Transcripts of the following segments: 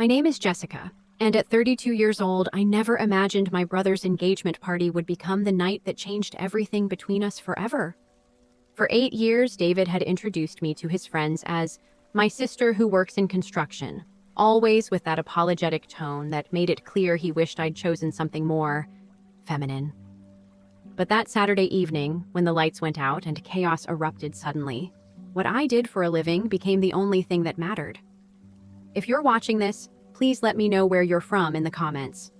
My name is Jessica, and at 32 years old, I never imagined my brother's engagement party would become the night that changed everything between us forever. For 8 years, David had introduced me to his friends as my sister who works in construction, always with that apologetic tone that made it clear he wished I'd chosen something more feminine. But that Saturday evening, when the lights went out and chaos erupted suddenly, what I did for a living became the only thing that mattered. If you're watching this, please let me know where you're from in the comments.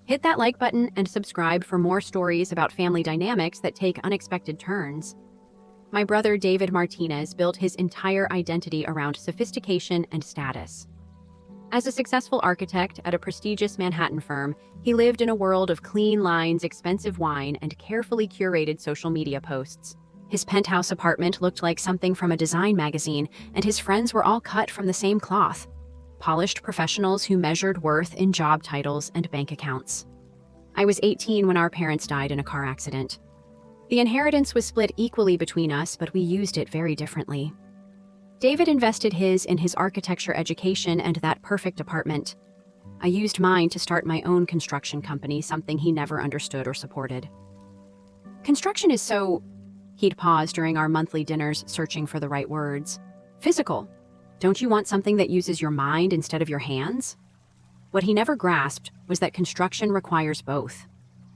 Hit that like button and subscribe for more stories about family dynamics that take unexpected turns. My brother David Martinez built his entire identity around sophistication and status. As a successful architect at a prestigious Manhattan firm, he lived in a world of clean lines, expensive wine, and carefully curated social media posts. His penthouse apartment looked like something from a design magazine, and his friends were all cut from the same cloth. Polished professionals who measured worth in job titles and bank accounts. I was 18 when our parents died in a car accident. The inheritance was split equally between us, but we used it very differently. David invested his in his architecture education and that perfect apartment. I used mine to start my own construction company, something he never understood or supported. Construction is so... He'd pause during our monthly dinners, searching for the right words. Physical. Don't you want something that uses your mind instead of your hands? What he never grasped was that construction requires both.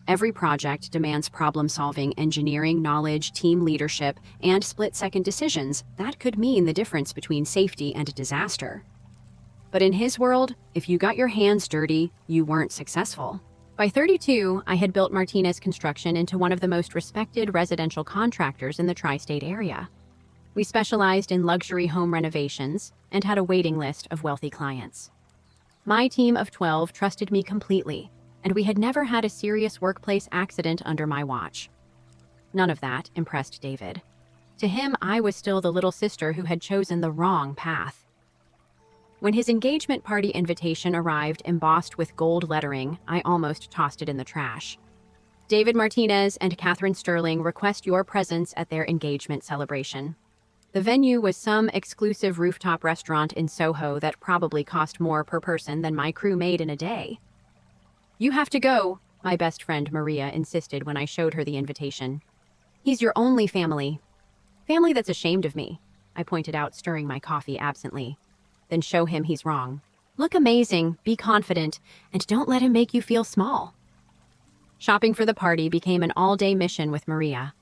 Every project demands problem-solving, engineering, knowledge, team leadership, and split-second decisions that could mean the difference between safety and disaster. But in his world, if you got your hands dirty, you weren't successful. By 32, I had built Martinez Construction into one of the most respected residential contractors in the tri-state area. We specialized in luxury home renovations and had a waiting list of wealthy clients. My team of 12 trusted me completely, and we had never had a serious workplace accident under my watch. None of that impressed David. To him, I was still the little sister who had chosen the wrong path. When his engagement party invitation arrived embossed with gold lettering, I almost tossed it in the trash. David Martinez and Catherine Sterling request your presence at their engagement celebration. The venue was some exclusive rooftop restaurant in Soho that probably cost more per person than my crew made in a day. You have to go, my best friend Maria insisted when I showed her the invitation. He's your only family. Family that's ashamed of me, I pointed out, stirring my coffee absently. Then show him he's wrong. Look amazing, be confident, and don't let him make you feel small. Shopping for the party became an all-day mission with Maria.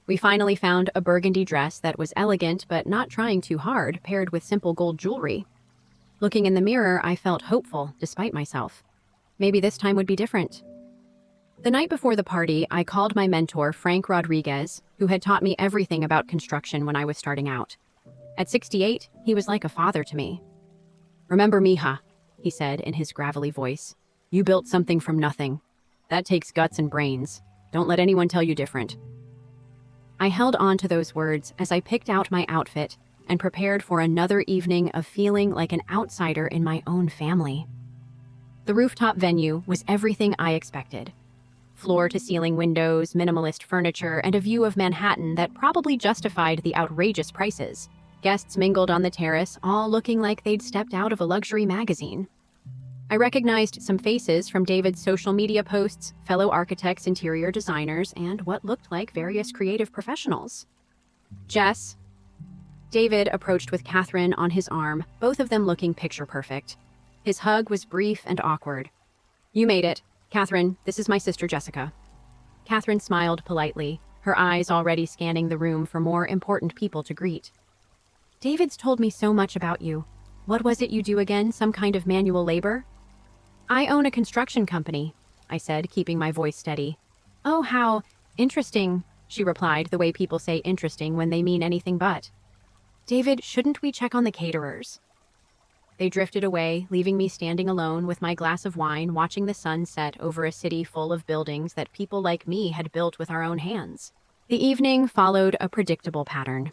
We finally found a burgundy dress that was elegant but not trying too hard, paired with simple gold jewelry. Looking in the mirror, I felt hopeful, despite myself. Maybe this time would be different. The night before the party, I called my mentor, Frank Rodriguez, who had taught me everything about construction when I was starting out. At 68, he was like a father to me. Remember, mija, he said in his gravelly voice. You built something from nothing. That takes guts and brains. Don't let anyone tell you different. I held on to those words as I picked out my outfit and prepared for another evening of feeling like an outsider in my own family. The rooftop venue was everything I expected. Floor-to-ceiling windows, minimalist furniture, and a view of Manhattan that probably justified the outrageous prices. Guests mingled on the terrace, all looking like they'd stepped out of a luxury magazine. I recognized some faces from David's social media posts, fellow architects, interior designers, and what looked like various creative professionals. Jess. David approached with Catherine on his arm, both of them looking picture-perfect. His hug was brief and awkward. You made it. Catherine, this is my sister Jessica. Catherine smiled politely, her eyes already scanning the room for more important people to greet. David's told me so much about you. What was it you do again? Some kind of manual labor? I own a construction company, I said, keeping my voice steady. Oh, how interesting, she replied, the way people say interesting when they mean anything but. David, shouldn't we check on the caterers? They drifted away, leaving me standing alone with my glass of wine, watching the sun set over a city full of buildings that people like me had built with our own hands. The evening followed a predictable pattern.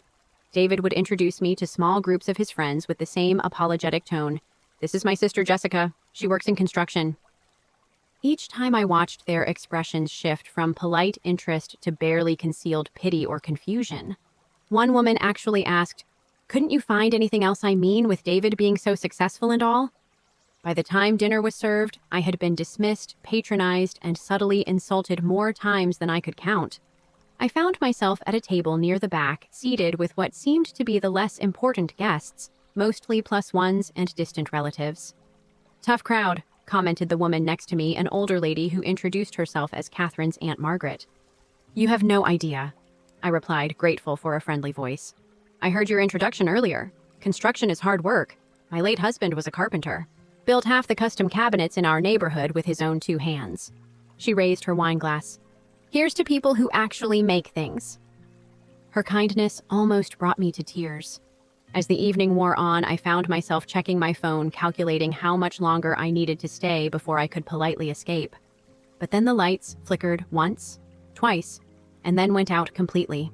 David would introduce me to small groups of his friends with the same apologetic tone. This is my sister Jessica. She works in construction. Each time I watched their expressions shift from polite interest to barely concealed pity or confusion. One woman actually asked, "Couldn't you find anything else I mean with David being so successful and all?" By the time dinner was served, I had been dismissed, patronized, and subtly insulted more times than I could count. I found myself at a table near the back, seated with what seemed to be the less important guests, mostly +1s and distant relatives. "Tough crowd," commented the woman next to me, an older lady who introduced herself as Catherine's Aunt Margaret. "You have no idea," I replied, grateful for a friendly voice. "I heard your introduction earlier. Construction is hard work. My late husband was a carpenter. Built half the custom cabinets in our neighborhood with his own 2 hands. She raised her wine glass. "Here's to people who actually make things." Her kindness almost brought me to tears. As the evening wore on, I found myself checking my phone, calculating how much longer I needed to stay before I could politely escape. But then the lights flickered once, twice, and then went out completely.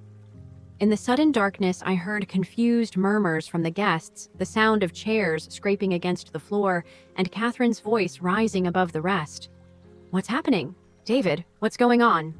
In the sudden darkness, I heard confused murmurs from the guests, the sound of chairs scraping against the floor, and Catherine's voice rising above the rest. "What's happening? David, what's going on?"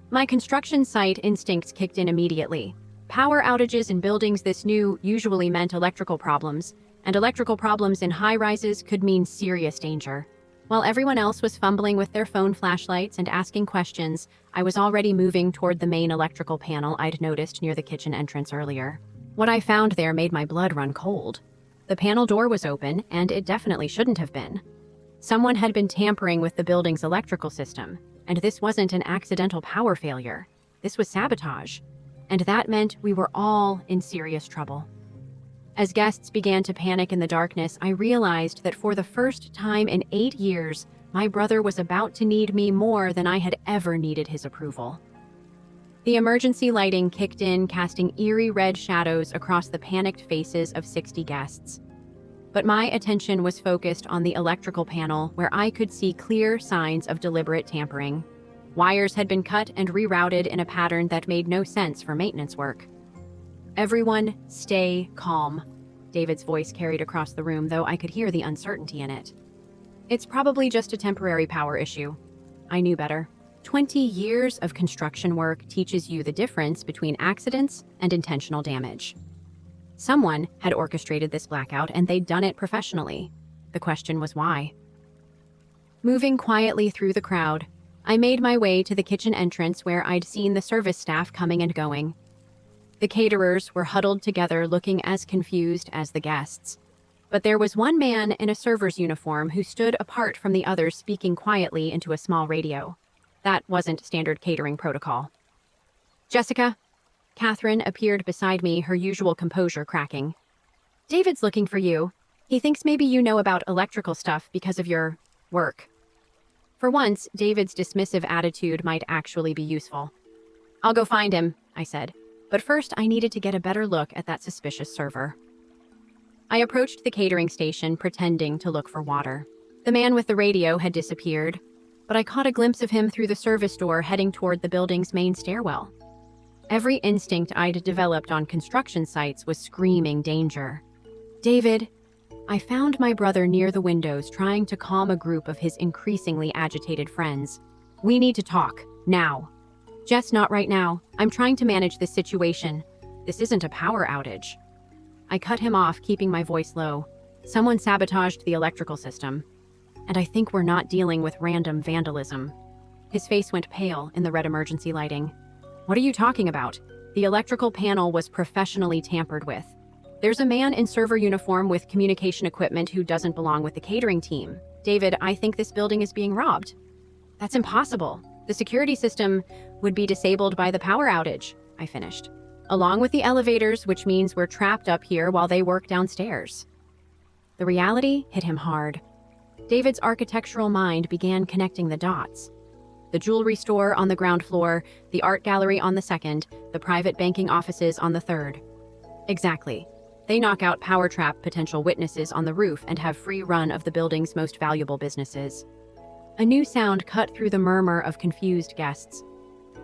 My construction site instincts kicked in immediately. Power outages in buildings this new usually meant electrical problems, and electrical problems in high-rises could mean serious danger. While everyone else was fumbling with their phone flashlights and asking questions, I was already moving toward the main electrical panel I'd noticed near the kitchen entrance earlier. What I found there made my blood run cold. The panel door was open, and it definitely shouldn't have been. Someone had been tampering with the building's electrical system, and this wasn't an accidental power failure. This was sabotage, and that meant we were all in serious trouble. As guests began to panic in the darkness, I realized that for the first time in 8 years, my brother was about to need me more than I had ever needed his approval. The emergency lighting kicked in, casting eerie red shadows across the panicked faces of 60 guests. But my attention was focused on the electrical panel, where I could see clear signs of deliberate tampering. Wires had been cut and rerouted in a pattern that made no sense for maintenance work. "Everyone, stay calm," David's voice carried across the room, though I could hear the uncertainty in it. "It's probably just a temporary power issue." I knew better. 20 years of construction work teaches you the difference between accidents and intentional damage. Someone had orchestrated this blackout, and they'd done it professionally. The question was why. Moving quietly through the crowd, I made my way to the kitchen entrance where I'd seen the service staff coming and going. The caterers were huddled together, looking as confused as the guests. But there was one man in a server's uniform who stood apart from the others, speaking quietly into a small radio. That wasn't standard catering protocol. "Jessica?" Catherine appeared beside me, her usual composure cracking. "David's looking for you. He thinks maybe you know about electrical stuff because of your work." For once, David's dismissive attitude might actually be useful. "I'll go find him," I said. But first, I needed to get a better look at that suspicious server. I approached the catering station, pretending to look for water. The man with the radio had disappeared, but I caught a glimpse of him through the service door heading toward the building's main stairwell. Every instinct I'd developed on construction sites was screaming danger. "David!" I found my brother near the windows, trying to calm a group of his increasingly agitated friends. "We need to talk, now." "Jess, not right now. I'm trying to manage this situation. This isn't a power outage." I cut him off, keeping my voice low. "Someone sabotaged the electrical system, and I think we're not dealing with random vandalism." His face went pale in the red emergency lighting. "What are you talking about? The electrical panel was professionally tampered with. There's a man in server uniform with communication equipment who doesn't belong with the catering team. David, I think this building is being robbed." "That's impossible. The security system would be disabled by the power outage," I finished. "Along with the elevators, which means we're trapped up here while they work downstairs." The reality hit him hard. David's architectural mind began connecting the dots. The jewelry store on the ground floor, the art gallery on the second, the private banking offices on the third. Exactly. They knock out power trap potential witnesses on the roof and have free run of the building's most valuable businesses. A new sound cut through the murmur of confused guests.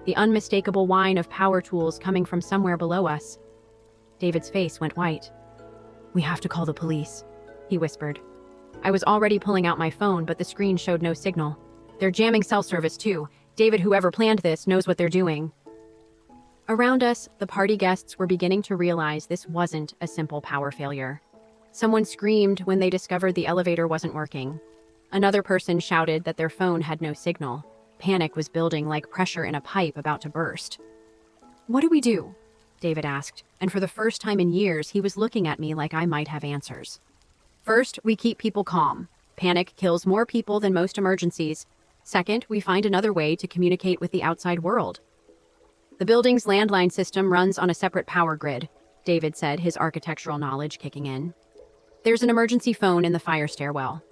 The unmistakable whine of power tools coming from somewhere below us. David's face went white. "We have to call the police," he whispered. I was already pulling out my phone, but the screen showed no signal. "They're jamming cell service too. David, whoever planned this, knows what they're doing." Around us, the party guests were beginning to realize this wasn't a simple power failure. Someone screamed when they discovered the elevator wasn't working. Another person shouted that their phone had no signal. Panic was building like pressure in a pipe about to burst. "What do we do?" David asked, and for the first time in years, he was looking at me like I might have answers. "First, we keep people calm. Panic kills more people than most emergencies. Second, we find another way to communicate with the outside world. The building's landline system runs on a separate power grid," David said, his architectural knowledge kicking in. "There's an emergency phone in the fire stairwell."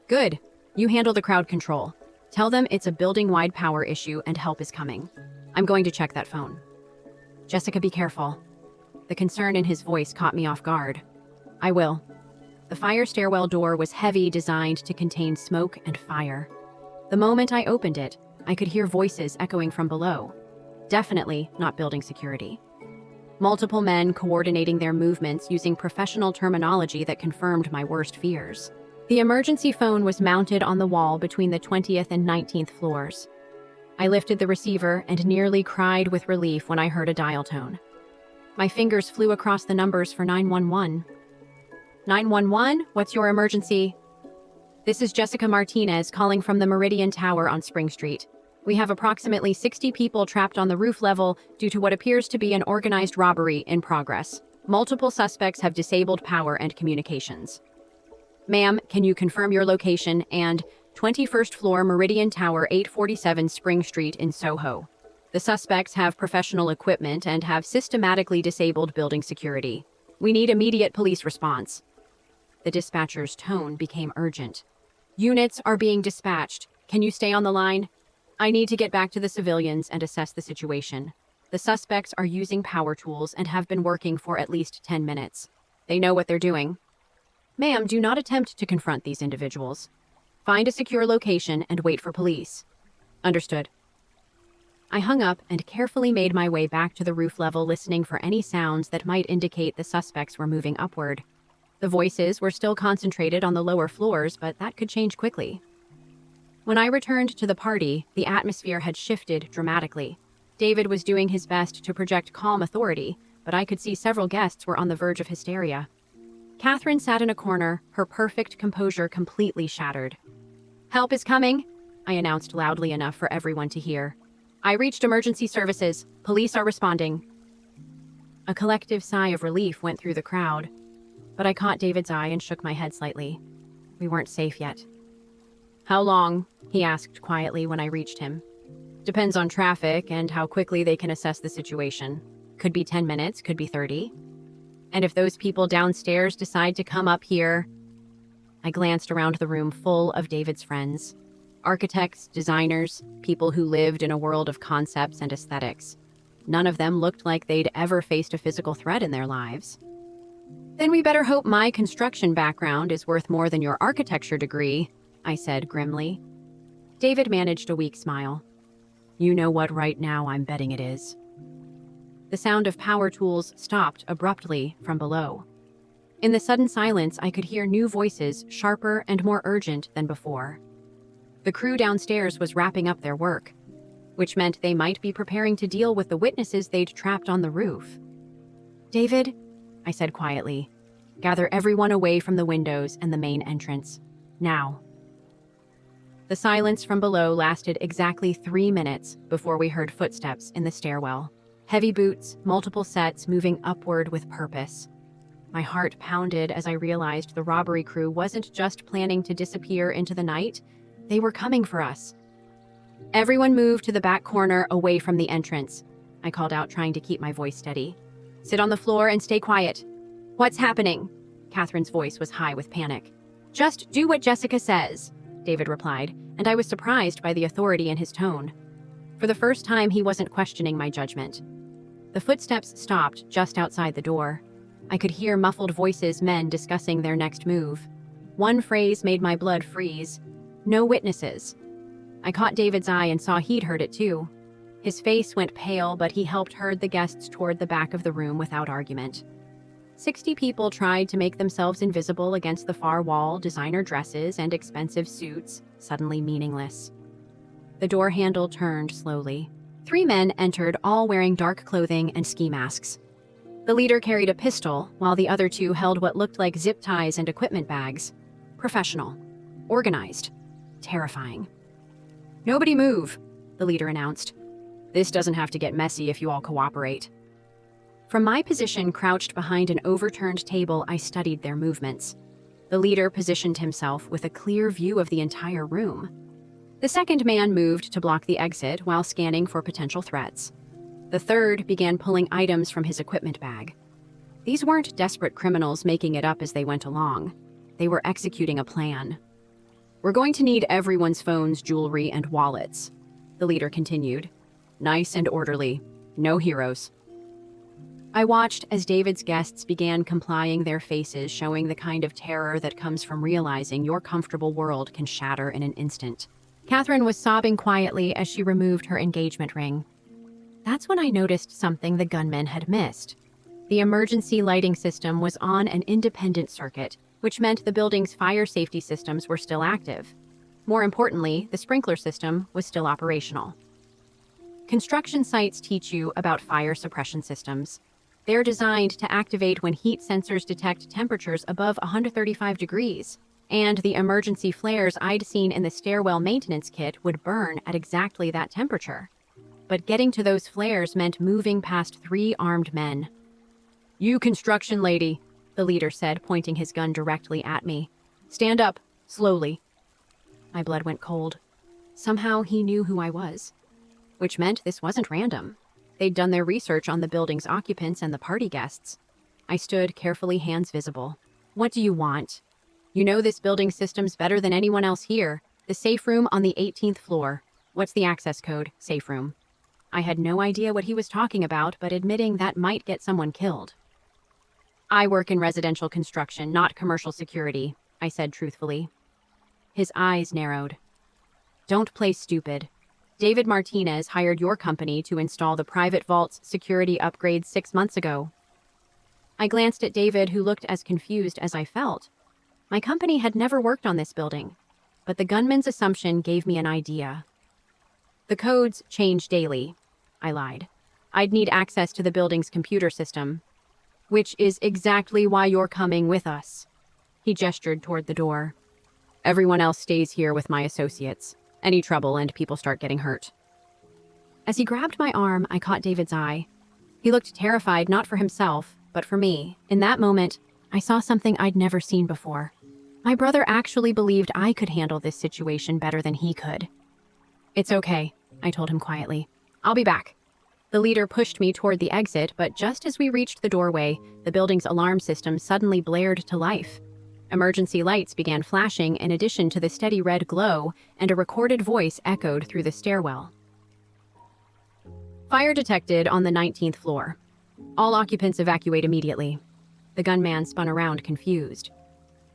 "Good. You handle the crowd control. Tell them it's a building-wide power issue and help is coming. I'm going to check that phone." "Jessica, be careful." The concern in his voice caught me off guard. "I will." The fire stairwell door was heavy, designed to contain smoke and fire. The moment I opened it, I could hear voices echoing from below. Definitely not building security. Multiple men coordinating their movements using professional terminology that confirmed my worst fears. The emergency phone was mounted on the wall between the 20th and 19th floors. I lifted the receiver and nearly cried with relief when I heard a dial tone. My fingers flew across the numbers for 911. 911, what's your emergency? This is Jessica Martinez calling from the Meridian Tower on Spring Street. We have approximately 60 people trapped on the roof level due to what appears to be an organized robbery in progress. Multiple suspects have disabled power and communications. Ma'am, can you confirm your location and 21st floor Meridian Tower 847 Spring Street in Soho? The suspects have professional equipment and have systematically disabled building security. We need immediate police response. The dispatcher's tone became urgent. Units are being dispatched. Can you stay on the line? I need to get back to the civilians and assess the situation. The suspects are using power tools and have been working for at least 10 minutes. They know what they're doing. Ma'am, do not attempt to confront these individuals. Find a secure location and wait for police. Understood. I hung up and carefully made my way back to the roof level, listening for any sounds that might indicate the suspects were moving upward. The voices were still concentrated on the lower floors, but that could change quickly. When I returned to the party, the atmosphere had shifted dramatically. David was doing his best to project calm authority, but I could see several guests were on the verge of hysteria. Catherine sat in a corner, her perfect composure completely shattered. "Help is coming," I announced loudly enough for everyone to hear. "I reached emergency services. Police are responding." A collective sigh of relief went through the crowd, but I caught David's eye and shook my head slightly. We weren't safe yet. "How long?" he asked quietly when I reached him. "Depends on traffic and how quickly they can assess the situation. Could be 10 minutes, could be 30. And if those people downstairs decide to come up here..." I glanced around the room full of David's friends. Architects, designers, people who lived in a world of concepts and aesthetics. None of them looked like they'd ever faced a physical threat in their lives. "Then we better hope my construction background is worth more than your architecture degree," I said grimly. David managed a weak smile. "You know what, right now I'm betting it is." The sound of power tools stopped abruptly from below. In the sudden silence, I could hear new voices, sharper and more urgent than before. The crew downstairs was wrapping up their work, which meant they might be preparing to deal with the witnesses they'd trapped on the roof. "David," I said quietly, "gather everyone away from the windows and the main entrance. Now." The silence from below lasted exactly 3 minutes before we heard footsteps in the stairwell. Heavy boots, multiple sets moving upward with purpose. My heart pounded as I realized the robbery crew wasn't just planning to disappear into the night, they were coming for us. "Everyone move to the back corner away from the entrance," I called out, trying to keep my voice steady. "Sit on the floor and stay quiet." "What's happening?" Catherine's voice was high with panic. "Just do what Jessica says," David replied, and I was surprised by the authority in his tone. For the first time, he wasn't questioning my judgment. The footsteps stopped just outside the door. I could hear muffled voices, men discussing their next move. One phrase made my blood freeze. "No witnesses." I caught David's eye and saw he'd heard it too. His face went pale, but he helped herd the guests toward the back of the room without argument. 60 people tried to make themselves invisible against the far wall, designer dresses and expensive suits, suddenly meaningless. The door handle turned slowly. 3 men entered, all wearing dark clothing and ski masks. The leader carried a pistol, while the other two held what looked like zip ties and equipment bags. Professional. Organized. Terrifying. "Nobody move," the leader announced. "This doesn't have to get messy if you all cooperate." From my position crouched behind an overturned table, I studied their movements. The leader positioned himself with a clear view of the entire room. The second man moved to block the exit while scanning for potential threats. The third began pulling items from his equipment bag. These weren't desperate criminals making it up as they went along. They were executing a plan. "We're going to need everyone's phones, jewelry, and wallets," the leader continued. "Nice and orderly. No heroes." I watched as David's guests began complying, their faces showing the kind of terror that comes from realizing your comfortable world can shatter in an instant. Catherine was sobbing quietly as she removed her engagement ring. That's when I noticed something the gunmen had missed. The emergency lighting system was on an independent circuit, which meant the building's fire safety systems were still active. More importantly, the sprinkler system was still operational. Construction sites teach you about fire suppression systems. They're designed to activate when heat sensors detect temperatures above 135 degrees, and the emergency flares I'd seen in the stairwell maintenance kit would burn at exactly that temperature. But getting to those flares meant moving past 3 armed men. "You construction lady," the leader said, pointing his gun directly at me. "Stand up, slowly." My blood went cold. Somehow he knew who I was, which meant this wasn't random. They'd done their research on the building's occupants and the party guests. I stood carefully, hands visible. "What do you want?" "You know this building system's better than anyone else here. The safe room on the 18th floor. What's the access code? Safe room." I had no idea what he was talking about, but admitting that might get someone killed. "I work in residential construction, not commercial security," I said truthfully. His eyes narrowed. "Don't play stupid. David Martinez hired your company to install the private vault's security upgrades 6 months ago." I glanced at David, who looked as confused as I felt. My company had never worked on this building, but the gunman's assumption gave me an idea. "The codes change daily," I lied. "I'd need access to the building's computer system." "Which is exactly why you're coming with us." He gestured toward the door. "Everyone else stays here with my associates. Any trouble and people start getting hurt." As he grabbed my arm, I caught David's eye. He looked terrified, not for himself, but for me. In that moment, I saw something I'd never seen before. My brother actually believed I could handle this situation better than he could. "It's okay," I told him quietly. "I'll be back." The leader pushed me toward the exit, but just as we reached the doorway, the building's alarm system suddenly blared to life. Emergency lights began flashing in addition to the steady red glow, and a recorded voice echoed through the stairwell. "Fire detected on the 19th floor. All occupants evacuate immediately." The gunman spun around, confused.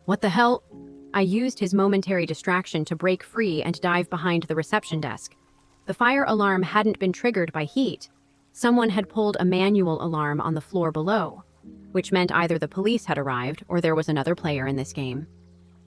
"What the hell?" I used his momentary distraction to break free and dive behind the reception desk. The fire alarm hadn't been triggered by heat. Someone had pulled a manual alarm on the floor below, which meant either the police had arrived or there was another player in this game.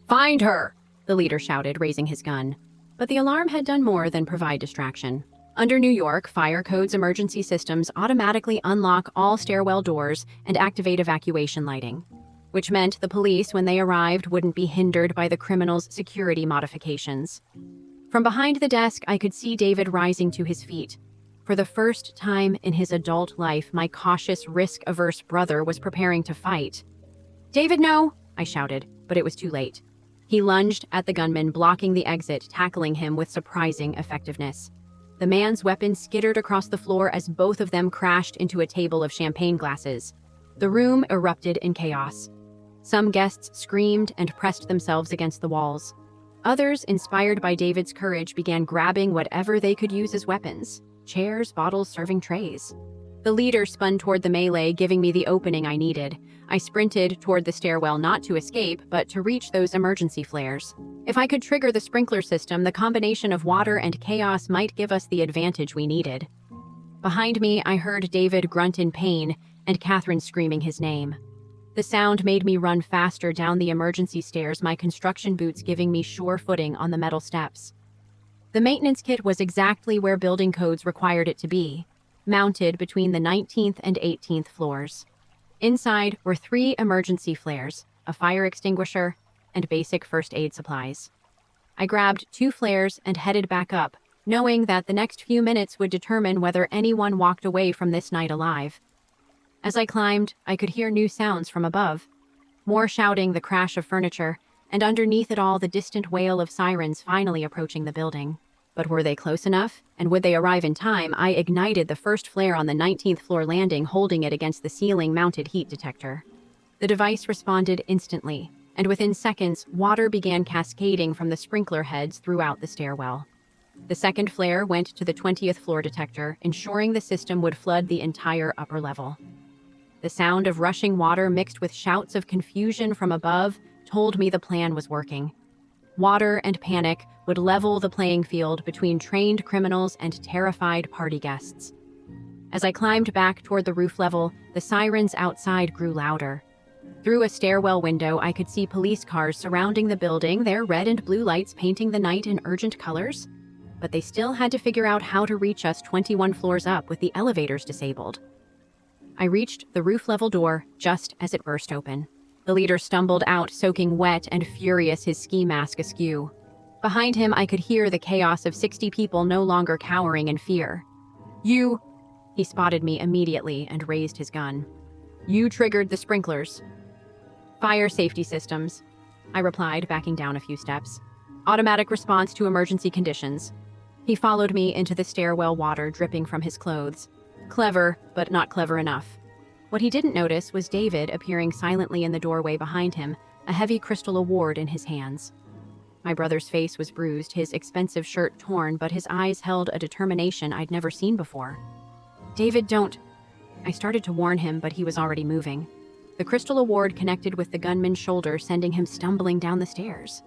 "Find her!" the leader shouted, raising his gun. But the alarm had done more than provide distraction. Under New York Fire Code's emergency systems automatically unlock all stairwell doors and activate evacuation lighting, which meant the police, when they arrived, wouldn't be hindered by the criminals' security modifications. From behind the desk, I could see David rising to his feet. For the first time in his adult life, my cautious, risk-averse brother was preparing to fight. "David, no!" I shouted, but it was too late. He lunged at the gunman, blocking the exit, tackling him with surprising effectiveness. The man's weapon skittered across the floor as both of them crashed into a table of champagne glasses. The room erupted in chaos. Some guests screamed and pressed themselves against the walls. Others, inspired by David's courage, began grabbing whatever they could use as weapons: chairs, bottles, serving trays. The leader spun toward the melee, giving me the opening I needed. I sprinted toward the stairwell, not to escape, but to reach those emergency flares. If I could trigger the sprinkler system, the combination of water and chaos might give us the advantage we needed. Behind me, I heard David grunt in pain and Catherine screaming his name. The sound made me run faster down the emergency stairs, my construction boots giving me sure footing on the metal steps. The maintenance kit was exactly where building codes required it to be, mounted between the 19th and 18th floors. Inside were 3 emergency flares, a fire extinguisher, and basic first aid supplies. I grabbed 2 flares and headed back up, knowing that the next few minutes would determine whether anyone walked away from this night alive. As I climbed, I could hear new sounds from above. More shouting, the crash of furniture, and underneath it all the distant wail of sirens finally approaching the building. But were they close enough? And would they arrive in time? I ignited the first flare on the 19th floor landing, holding it against the ceiling-mounted heat detector. The device responded instantly, and within seconds, water began cascading from the sprinkler heads throughout the stairwell. The second flare went to the 20th floor detector, ensuring the system would flood the entire upper level. The sound of rushing water mixed with shouts of confusion from above told me the plan was working. Water and panic would level the playing field between trained criminals and terrified party guests. As I climbed back toward the roof level, the sirens outside grew louder. Through a stairwell window, I could see police cars surrounding the building, their red and blue lights painting the night in urgent colors. But they still had to figure out how to reach us 21 floors up with the elevators disabled. I reached the roof-level door just as it burst open. The leader stumbled out, soaking wet and furious, his ski mask askew. Behind him, I could hear the chaos of 60 people no longer cowering in fear. "You!" He spotted me immediately and raised his gun. "You triggered the sprinklers." "Fire safety systems," I replied, backing down a few steps. "Automatic response to emergency conditions." He followed me into the stairwell, water dripping from his clothes. Clever, but not clever enough. What he didn't notice was David appearing silently in the doorway behind him, a heavy crystal award in his hands. My brother's face was bruised, his expensive shirt torn, but his eyes held a determination I'd never seen before. "David, don't..." I started to warn him, but he was already moving. The crystal award connected with the gunman's shoulder, sending him stumbling down the stairs.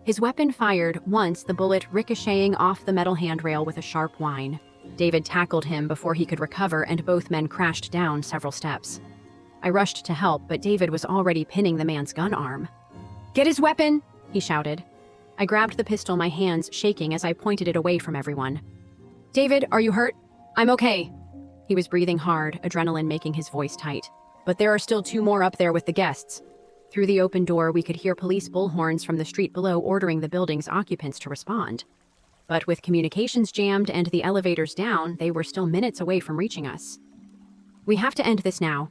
His weapon fired, once the bullet ricocheting off the metal handrail with a sharp whine. David tackled him before he could recover, and both men crashed down several steps. I rushed to help, but David was already pinning the man's gun arm. "Get his weapon!" he shouted. I grabbed the pistol, my hands shaking as I pointed it away from everyone. "David, are you hurt?" "I'm okay." He was breathing hard, adrenaline making his voice tight. "But there are still 2 more up there with the guests." Through the open door, we could hear police bullhorns from the street below ordering the building's occupants to respond. But with communications jammed and the elevators down, they were still minutes away from reaching us. "We have to end this now,"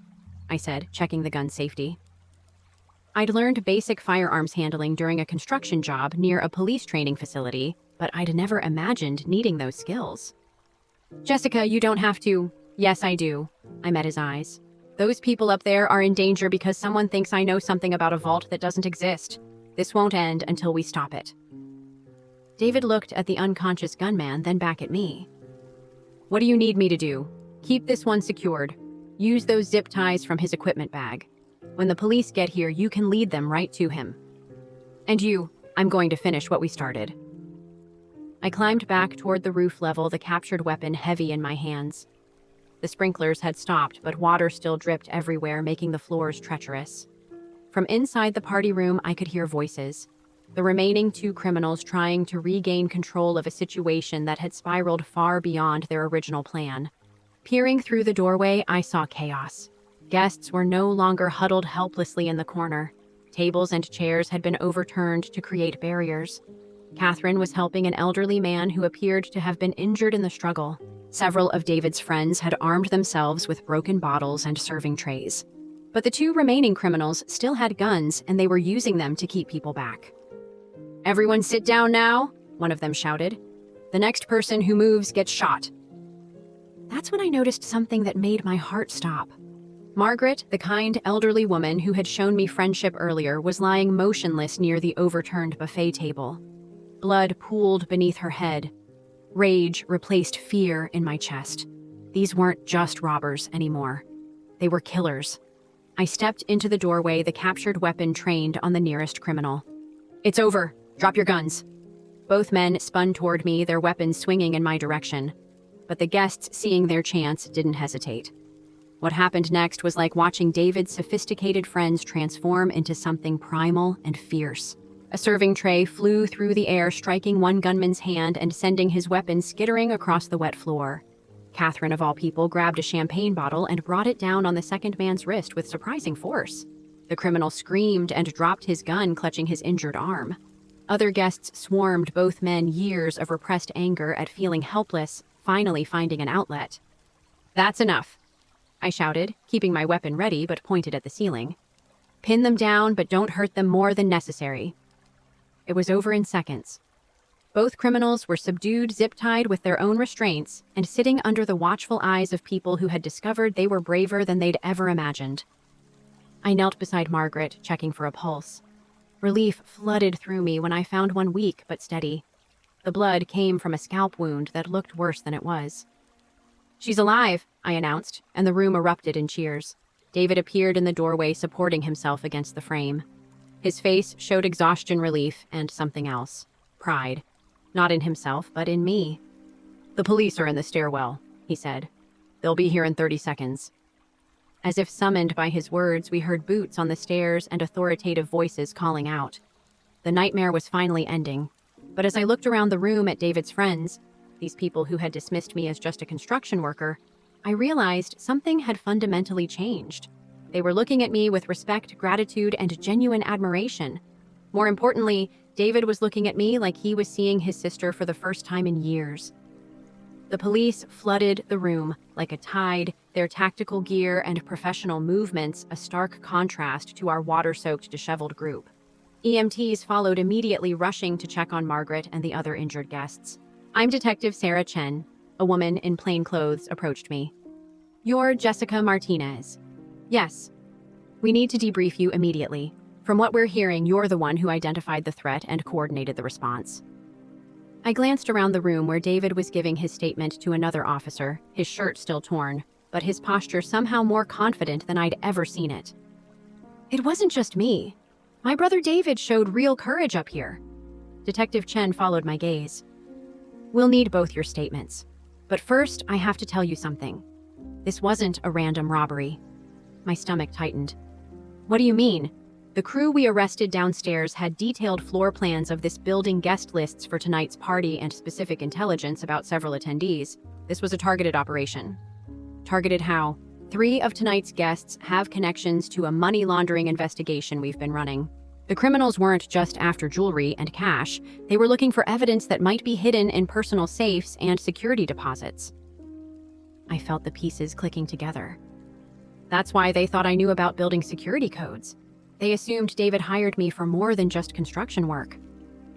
I said, checking the gun's safety. I'd learned basic firearms handling during a construction job near a police training facility, but I'd never imagined needing those skills. "Jessica, you don't have to." "Yes, I do." I met his eyes. "Those people up there are in danger because someone thinks I know something about a vault that doesn't exist. This won't end until we stop it." David looked at the unconscious gunman, then back at me. "What do you need me to do?" "Keep this one secured. Use those zip ties from his equipment bag. When the police get here, you can lead them right to him. And you, I'm going to finish what we started." I climbed back toward the roof level, the captured weapon heavy in my hands. The sprinklers had stopped, but water still dripped everywhere, making the floors treacherous. From inside the party room, I could hear voices. The remaining 2 criminals trying to regain control of a situation that had spiraled far beyond their original plan. Peering through the doorway, I saw chaos. Guests were no longer huddled helplessly in the corner. Tables and chairs had been overturned to create barriers. Catherine was helping an elderly man who appeared to have been injured in the struggle. Several of David's friends had armed themselves with broken bottles and serving trays. But the 2 remaining criminals still had guns, and they were using them to keep people back. "Everyone sit down now," one of them shouted. "The next person who moves gets shot." That's when I noticed something that made my heart stop. Margaret, the kind elderly woman who had shown me friendship earlier, was lying motionless near the overturned buffet table. Blood pooled beneath her head. Rage replaced fear in my chest. These weren't just robbers anymore. They were killers. I stepped into the doorway, the captured weapon trained on the nearest criminal. "It's over. Drop your guns." Both men spun toward me, their weapons swinging in my direction. But the guests, seeing their chance, didn't hesitate. What happened next was like watching David's sophisticated friends transform into something primal and fierce. A serving tray flew through the air, striking one gunman's hand and sending his weapon skittering across the wet floor. Catherine, of all people, grabbed a champagne bottle and brought it down on the second man's wrist with surprising force. The criminal screamed and dropped his gun, clutching his injured arm. Other guests swarmed both men, years of repressed anger at feeling helpless, finally finding an outlet. "That's enough," I shouted, keeping my weapon ready but pointed at the ceiling. "Pin them down, but don't hurt them more than necessary." It was over in seconds. Both criminals were subdued, zip-tied with their own restraints, and sitting under the watchful eyes of people who had discovered they were braver than they'd ever imagined. I knelt beside Margaret, checking for a pulse. Relief flooded through me when I found one weak but steady. The blood came from a scalp wound that looked worse than it was. "She's alive," I announced, and the room erupted in cheers. David appeared in the doorway, supporting himself against the frame. His face showed exhaustion, relief, and something else. Pride. Not in himself, but in me. "The police are in the stairwell," he said. "They'll be here in 30 seconds. As if summoned by his words, we heard boots on the stairs and authoritative voices calling out. The nightmare was finally ending. But as I looked around the room at David's friends, these people who had dismissed me as just a construction worker, I realized something had fundamentally changed. They were looking at me with respect, gratitude, and genuine admiration. More importantly, David was looking at me like he was seeing his sister for the first time in years. The police flooded the room like a tide, their tactical gear and professional movements a stark contrast to our water-soaked, disheveled group. EMTs followed immediately, rushing to check on Margaret and the other injured guests. "I'm Detective Sarah Chen," a woman in plain clothes approached me. "You're Jessica Martinez." "Yes. We need to debrief you immediately. From what we're hearing, you're the one who identified the threat and coordinated the response." I glanced around the room where David was giving his statement to another officer, his shirt still torn, but his posture somehow more confident than I'd ever seen it. "It wasn't just me. My brother David showed real courage up here." Detective Chen followed my gaze. "We'll need both your statements. But first, I have to tell you something. This wasn't a random robbery." My stomach tightened. "What do you mean?" "The crew we arrested downstairs had detailed floor plans of this building, guest lists for tonight's party, and specific intelligence about several attendees. This was a targeted operation." "Targeted how?" "3 of tonight's guests have connections to a money laundering investigation we've been running. The criminals weren't just after jewelry and cash. They were looking for evidence that might be hidden in personal safes and security deposits." I felt the pieces clicking together. That's why they thought I knew about building security codes. They assumed David hired me for more than just construction work.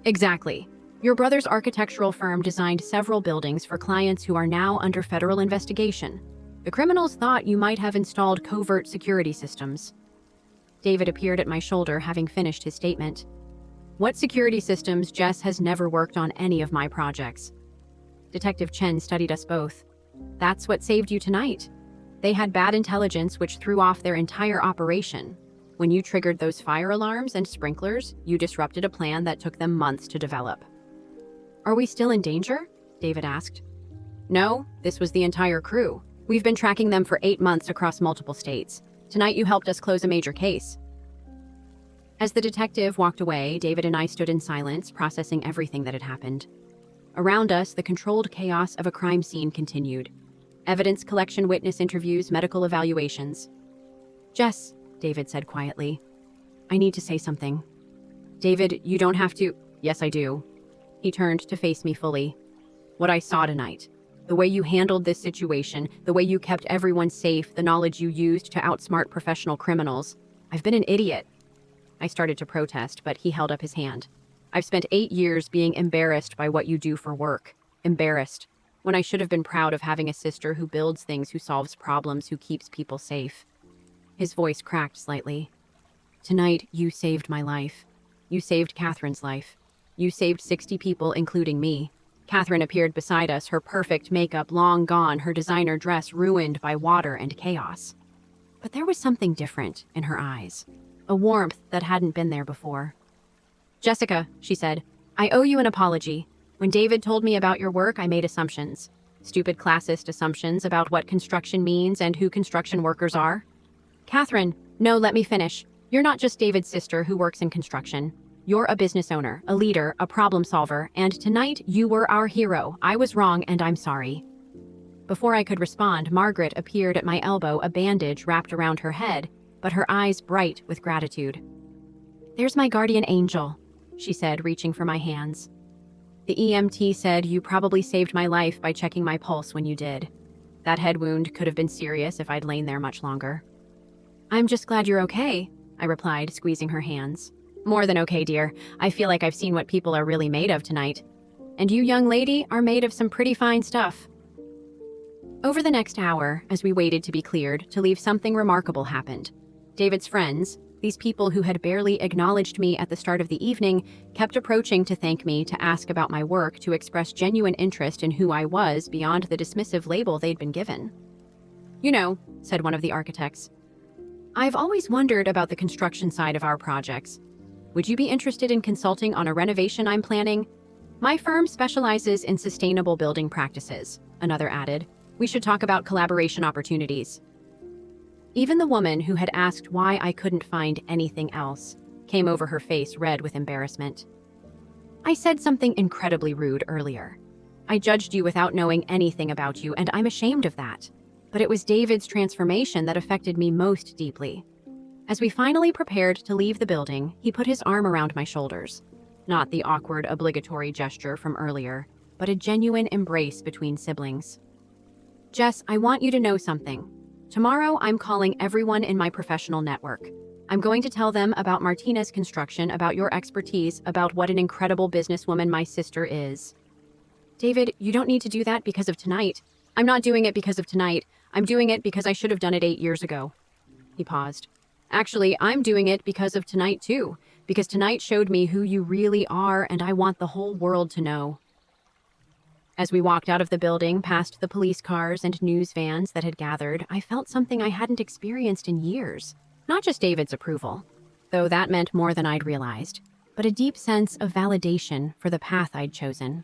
"Exactly. Your brother's architectural firm designed several buildings for clients who are now under federal investigation. The criminals thought you might have installed covert security systems." David appeared at my shoulder, having finished his statement. "What security systems? Jess has never worked on any of my projects." Detective Chen studied us both. "That's what saved you tonight. They had bad intelligence which threw off their entire operation. When you triggered those fire alarms and sprinklers, you disrupted a plan that took them months to develop." "Are we still in danger?" David asked. "No, this was the entire crew. We've been tracking them for 8 months across multiple states. Tonight you helped us close a major case." As the detective walked away, David and I stood in silence, processing everything that had happened. Around us, the controlled chaos of a crime scene continued. Evidence collection, witness interviews, medical evaluations. "Jess," David said quietly, "I need to say something." "David, you don't have to." "Yes, I do." He turned to face me fully. "What I saw tonight. The way you handled this situation, the way you kept everyone safe, the knowledge you used to outsmart professional criminals. I've been an idiot." I started to protest, but he held up his hand. "I've spent 8 years being embarrassed by what you do for work. Embarrassed. When I should have been proud of having a sister who builds things, who solves problems, who keeps people safe." His voice cracked slightly. "Tonight, you saved my life. You saved Catherine's life. You saved 60 people, including me." Catherine appeared beside us, her perfect makeup long gone, her designer dress ruined by water and chaos. But there was something different in her eyes, a warmth that hadn't been there before. "Jessica," she said, "I owe you an apology. When David told me about your work, I made assumptions. Stupid classist assumptions about what construction means and who construction workers are." "Catherine, no, let me finish. You're not just David's sister who works in construction. You're a business owner, a leader, a problem solver, and tonight you were our hero. I was wrong and I'm sorry." Before I could respond, Margaret appeared at my elbow, a bandage wrapped around her head, but her eyes bright with gratitude. "There's my guardian angel," she said, reaching for my hands. "The EMT said you probably saved my life by checking my pulse when you did. That head wound could have been serious if I'd lain there much longer." "I'm just glad you're okay," I replied, squeezing her hands. "More than okay, dear. I feel like I've seen what people are really made of tonight. And you, young lady, are made of some pretty fine stuff." Over the next hour, as we waited to be cleared to leave, something remarkable happened. David's friends, these people who had barely acknowledged me at the start of the evening, kept approaching to thank me, to ask about my work, to express genuine interest in who I was beyond the dismissive label they'd been given. "You know," said one of the architects, "I've always wondered about the construction side of our projects. Would you be interested in consulting on a renovation I'm planning? My firm specializes in sustainable building practices," another added. "We should talk about collaboration opportunities." Even the woman who had asked why I couldn't find anything else came over, her face red with embarrassment. "I said something incredibly rude earlier. I judged you without knowing anything about you, and I'm ashamed of that. But it was David's transformation that affected me most deeply." As we finally prepared to leave the building, he put his arm around my shoulders. Not the awkward, obligatory gesture from earlier, but a genuine embrace between siblings. "Jess, I want you to know something. Tomorrow, I'm calling everyone in my professional network. I'm going to tell them about Martinez Construction, about your expertise, about what an incredible businesswoman my sister is." "David, you don't need to do that because of tonight." "I'm not doing it because of tonight. I'm doing it because I should have done it 8 years ago." He paused. "Actually, I'm doing it because of tonight too, because tonight showed me who you really are, and I want the whole world to know." As we walked out of the building, past the police cars and news vans that had gathered, I felt something I hadn't experienced in years. Not just David's approval, though that meant more than I'd realized, but a deep sense of validation for the path I'd chosen.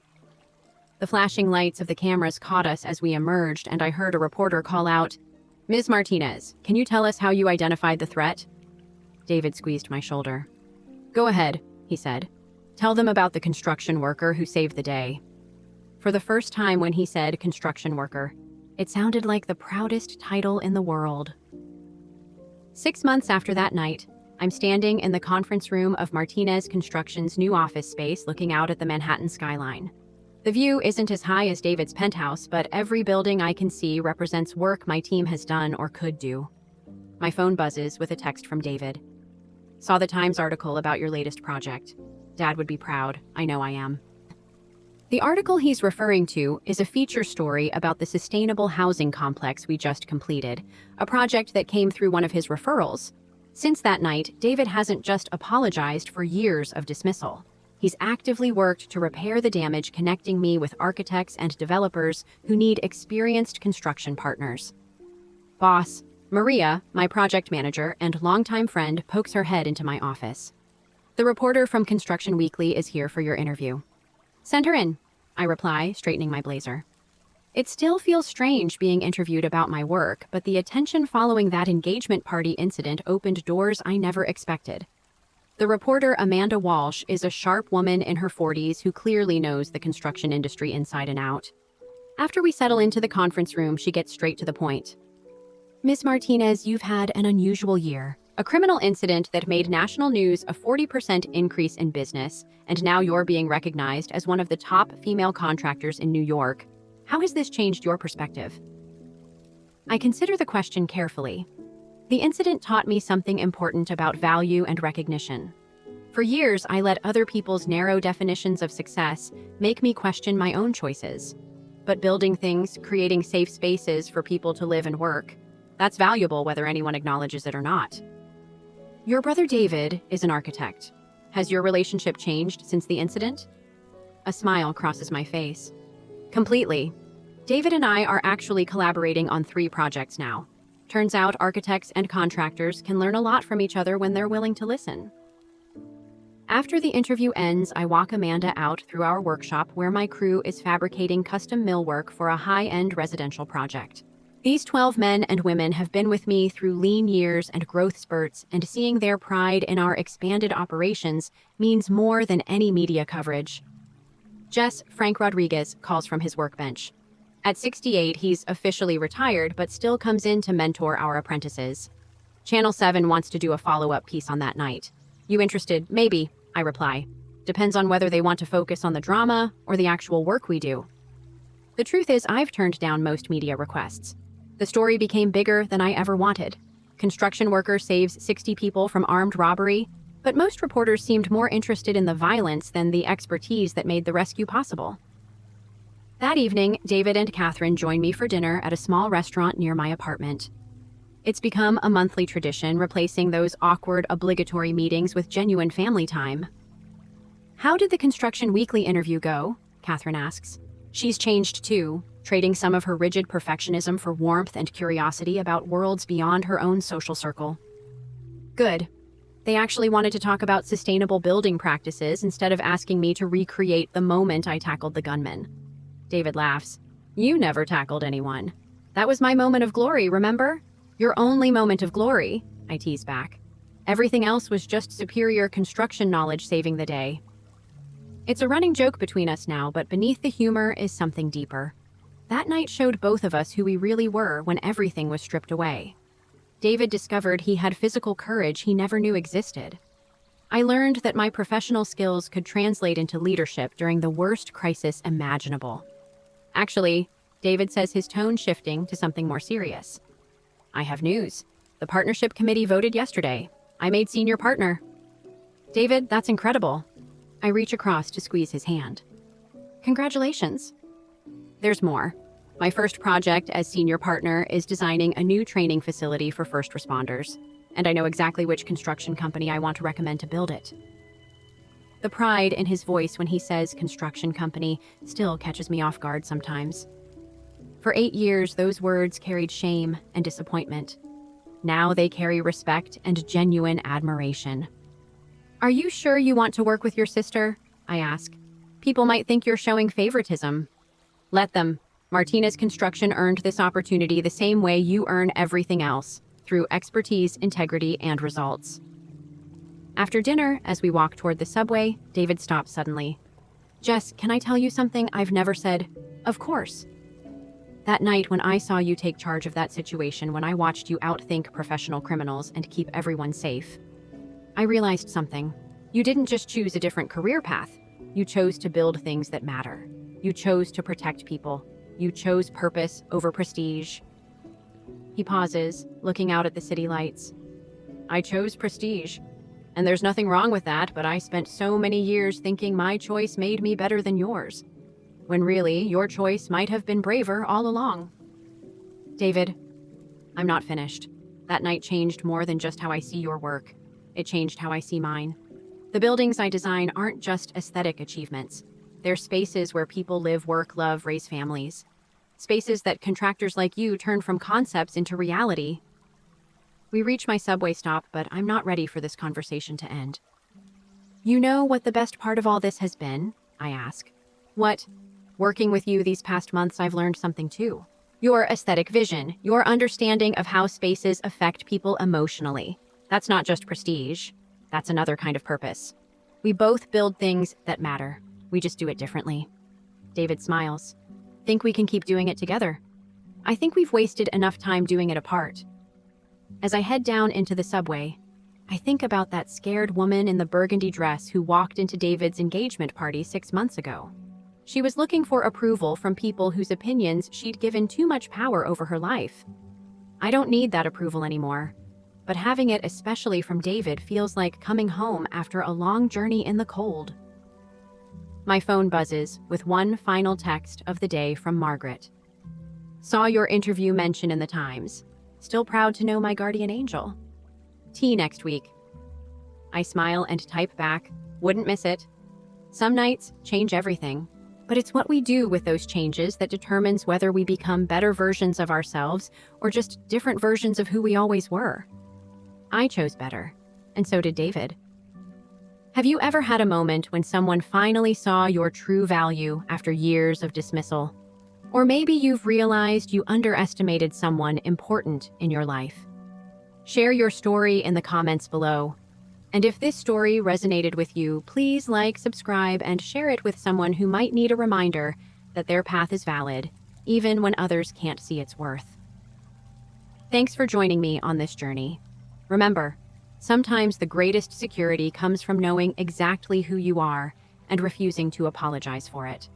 The flashing lights of the cameras caught us as we emerged, and I heard a reporter call out, "Ms. Martinez, can you tell us how you identified the threat?" David squeezed my shoulder. "Go ahead," he said. "Tell them about the construction worker who saved the day." For the first time, when he said construction worker, it sounded like the proudest title in the world. 6 months after that night, I'm standing in the conference room of Martinez Construction's new office space, looking out at the Manhattan skyline. The view isn't as high as David's penthouse, but every building I can see represents work my team has done or could do. My phone buzzes with a text from David. "Saw the Times article about your latest project. Dad would be proud. I know I am." The article he's referring to is a feature story about the sustainable housing complex we just completed, a project that came through one of his referrals. Since that night, David hasn't just apologized for years of dismissal. He's actively worked to repair the damage, connecting me with architects and developers who need experienced construction partners. Boss, Maria, my project manager and longtime friend, pokes her head into my office. "The reporter from Construction Weekly is here for your interview." "Send her in," I reply, straightening my blazer. It still feels strange being interviewed about my work, but the attention following that engagement party incident opened doors I never expected. The reporter, Amanda Walsh, is a sharp woman in her 40s who clearly knows the construction industry inside and out. After we settle into the conference room, she gets straight to the point. "Ms. Martinez, you've had an unusual year. A criminal incident that made national news, a 40% increase in business, and now you're being recognized as one of the top female contractors in New York. How has this changed your perspective?" I consider the question carefully. The incident taught me something important about value and recognition. For years, I let other people's narrow definitions of success make me question my own choices. But building things, creating safe spaces for people to live and work, that's valuable whether anyone acknowledges it or not. Your brother David is an architect. Has your relationship changed since the incident? A smile crosses my face. Completely. David and I are actually collaborating on 3 projects now. Turns out architects and contractors can learn a lot from each other when they're willing to listen. After the interview ends, I walk Amanda out through our workshop where my crew is fabricating custom millwork for a high-end residential project. These 12 men and women have been with me through lean years and growth spurts, and seeing their pride in our expanded operations means more than any media coverage. Jess, Frank Rodriguez calls from his workbench. At 68, he's officially retired, but still comes in to mentor our apprentices. Channel 7 wants to do a follow-up piece on that night. You interested? Maybe, I reply. Depends on whether they want to focus on the drama or the actual work we do. The truth is, I've turned down most media requests. The story became bigger than I ever wanted. Construction worker saves 60 people from armed robbery, but most reporters seemed more interested in the violence than the expertise that made the rescue possible. That evening, David and Catherine join me for dinner at a small restaurant near my apartment. It's become a monthly tradition, replacing those awkward, obligatory meetings with genuine family time. How did the Construction Weekly interview go? Catherine asks. She's changed too, trading some of her rigid perfectionism for warmth and curiosity about worlds beyond her own social circle. Good. They actually wanted to talk about sustainable building practices instead of asking me to recreate the moment I tackled the gunman. David laughs. You never tackled anyone. That was my moment of glory, remember? Your only moment of glory, I tease back. Everything else was just superior construction knowledge saving the day. It's a running joke between us now, but beneath the humor is something deeper. That night showed both of us who we really were when everything was stripped away. David discovered he had physical courage he never knew existed. I learned that my professional skills could translate into leadership during the worst crisis imaginable. Actually, David says, his tone shifting to something more serious. I have news. The partnership committee voted yesterday. I made senior partner. David, that's incredible. I reach across to squeeze his hand. Congratulations. There's more. My first project as senior partner is designing a new training facility for first responders, and I know exactly which construction company I want to recommend to build it. The pride in his voice when he says construction company still catches me off guard sometimes. For 8 years, those words carried shame and disappointment. Now they carry respect and genuine admiration. Are you sure you want to work with your sister? I ask. People might think you're showing favoritism. Let them. Martinez Construction earned this opportunity the same way you earn everything else, through expertise, integrity, and results. After dinner, as we walk toward the subway, David stops suddenly. Jess, can I tell you something I've never said? Of course. That night when I saw you take charge of that situation, when I watched you outthink professional criminals and keep everyone safe, I realized something. You didn't just choose a different career path. You chose to build things that matter. You chose to protect people. You chose purpose over prestige. He pauses, looking out at the city lights. I chose prestige. And there's nothing wrong with that, but I spent so many years thinking my choice made me better than yours, when really, your choice might have been braver all along. David, I'm not finished. That night changed more than just how I see your work. It changed how I see mine. The buildings I design aren't just aesthetic achievements. They're spaces where people live, work, love, raise families. Spaces that contractors like you turn from concepts into reality. We reach my subway stop, but I'm not ready for this conversation to end. You know what the best part of all this has been? I ask. What? Working with you these past months, I've learned something too. Your aesthetic vision, your understanding of how spaces affect people emotionally. That's not just prestige. That's another kind of purpose. We both build things that matter. We just do it differently. David smiles. Think we can keep doing it together? I think we've wasted enough time doing it apart. As I head down into the subway, I think about that scared woman in the burgundy dress who walked into David's engagement party 6 months ago. She was looking for approval from people whose opinions she'd given too much power over her life. I don't need that approval anymore, but having it, especially from David, feels like coming home after a long journey in the cold. My phone buzzes with one final text of the day from Margaret. Saw your interview mention in the Times. Still proud to know my guardian angel. Tea next week. I smile and type back, wouldn't miss it. Some nights change everything, but it's what we do with those changes that determines whether we become better versions of ourselves or just different versions of who we always were. I chose better, and so did David. Have you ever had a moment when someone finally saw your true value after years of dismissal? Or maybe you've realized you underestimated someone important in your life. Share your story in the comments below. And if this story resonated with you, please like, subscribe, and share it with someone who might need a reminder that their path is valid, even when others can't see its worth. Thanks for joining me on this journey. Remember, sometimes the greatest security comes from knowing exactly who you are and refusing to apologize for it.